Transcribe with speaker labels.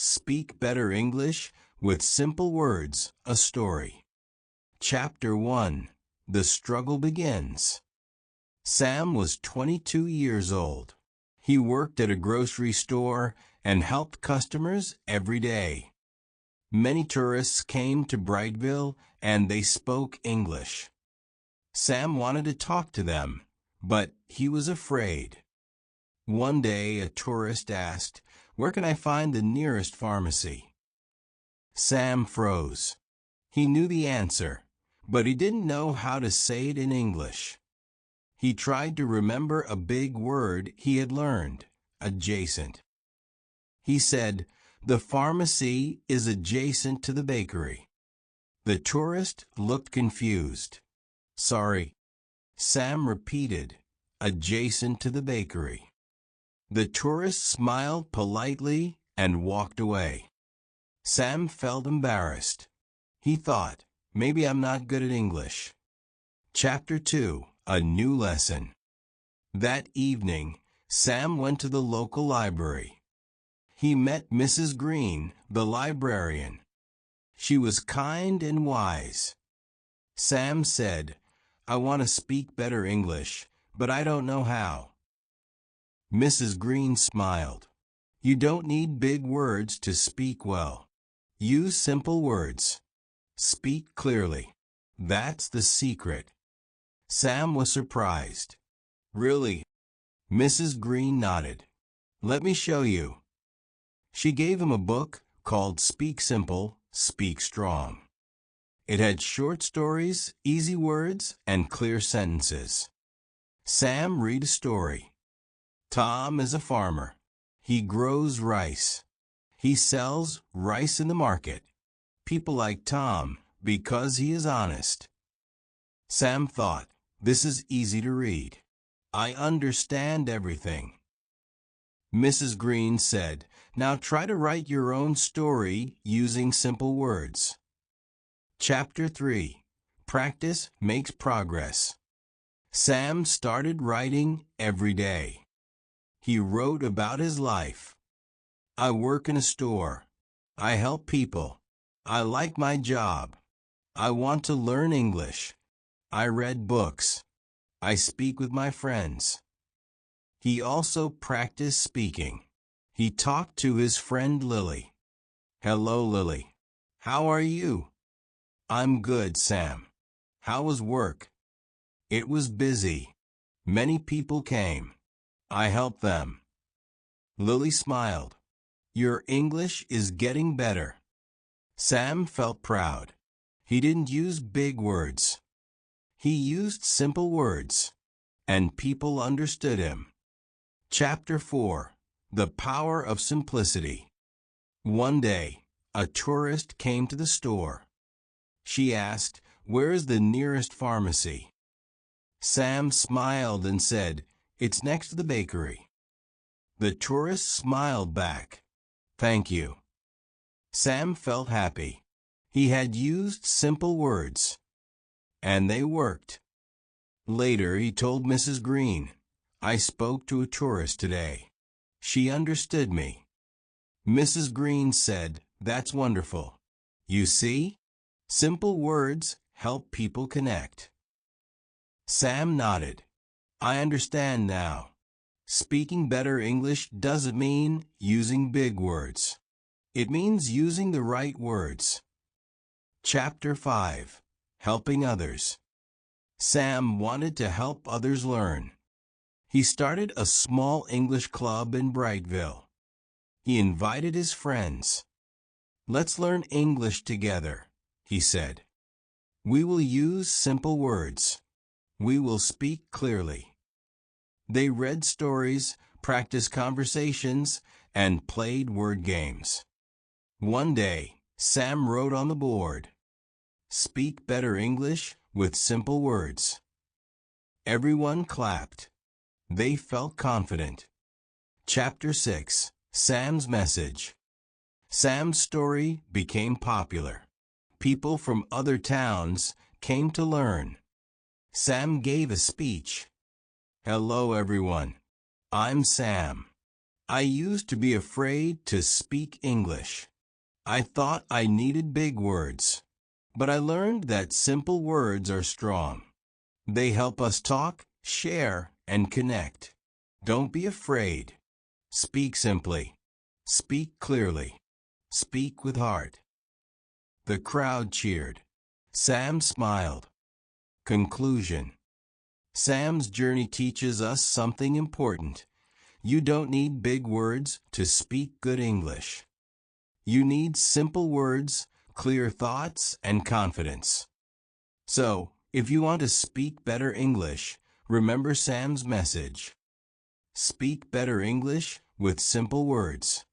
Speaker 1: Speak Better English with Simple Words, a Story. Chapter 1. The Struggle Begins. Sam was 22 years old. He worked at a grocery store and helped customers every day. Many tourists came to Brightville and they spoke English. Sam wanted to talk to them, but he was afraid. One day a tourist asked, "Where can I find the nearest pharmacy?" Sam froze. He knew the answer, but he didn't know how to say it in English. He tried to remember a big word he had learned, adjacent. He said, "The pharmacy is adjacent to the bakery." The tourist looked confused. "Sorry," Sam repeated, "adjacent to the bakery." The tourist smiled politely and walked away. Sam felt embarrassed. He thought, maybe I'm not good at English. Chapter 2. A New Lesson. That evening, Sam went to the local library. He met Mrs. Green, the librarian. She was kind and wise. Sam said, "I want to speak better English, but I don't know how." Mrs. Green smiled. "You don't need big words to speak well. Use simple words. Speak clearly. That's the secret." Sam was surprised. "Really?" Mrs. Green nodded. "Let me show you." She gave him a book called Speak Simple, Speak Strong. It had short stories, easy words, and clear sentences. Sam read a story. Tom is a farmer. He grows rice. He sells rice in the market. People like Tom because he is honest. Sam thought, this is easy to read. I understand everything. Mrs. Green said, "Now try to write your own story using simple words." Chapter 3. Practice makes progress. Sam started writing every day. He wrote about his life. "I work in a store. I help people. I like my job. I want to learn English. I read books. I speak with my friends." He also practiced speaking. He talked to his friend Lily. "Hello, Lily. How are you?" "I'm good, Sam. How was work?" "It was busy. Many people came. I helped them." Lily smiled. "Your English is getting better." Sam felt proud. He didn't use big words. He used simple words, and people understood him. Chapter 4. The Power of Simplicity. One day, a tourist came to the store. She asked, "Where is the nearest pharmacy?" Sam smiled and said, "It's next to the bakery." The tourist smiled back. "Thank you." Sam felt happy. He had used simple words, and they worked. Later, he told Mrs. Green, "I spoke to a tourist today. She understood me." Mrs. Green said, "That's wonderful. You see? Simple words help people connect." Sam nodded. "I understand now. Speaking better English doesn't mean using big words. It means using the right words." Chapter 5. Helping Others. Sam wanted to help others learn. He started a small English club in Brightville. He invited his friends. "Let's learn English together," he said. "We will use simple words. We will speak clearly." They read stories, practiced conversations, and played word games. One day, Sam wrote on the board, "Speak better English with simple words." Everyone clapped. They felt confident. Chapter 6. Sam's Message. Sam's story became popular. People from other towns came to learn. Sam gave a speech. "Hello, everyone. I'm Sam. I used to be afraid to speak English. I thought I needed big words. But I learned that simple words are strong. They help us talk, share, and connect. Don't be afraid. Speak simply. Speak clearly. Speak with heart. The crowd cheered. Sam smiled. Conclusion. Sam's journey teaches us something important. You don't need big words to speak good English. You need simple words, clear thoughts, and confidence. So, if you want to speak better English, remember Sam's message. Speak better English with simple words.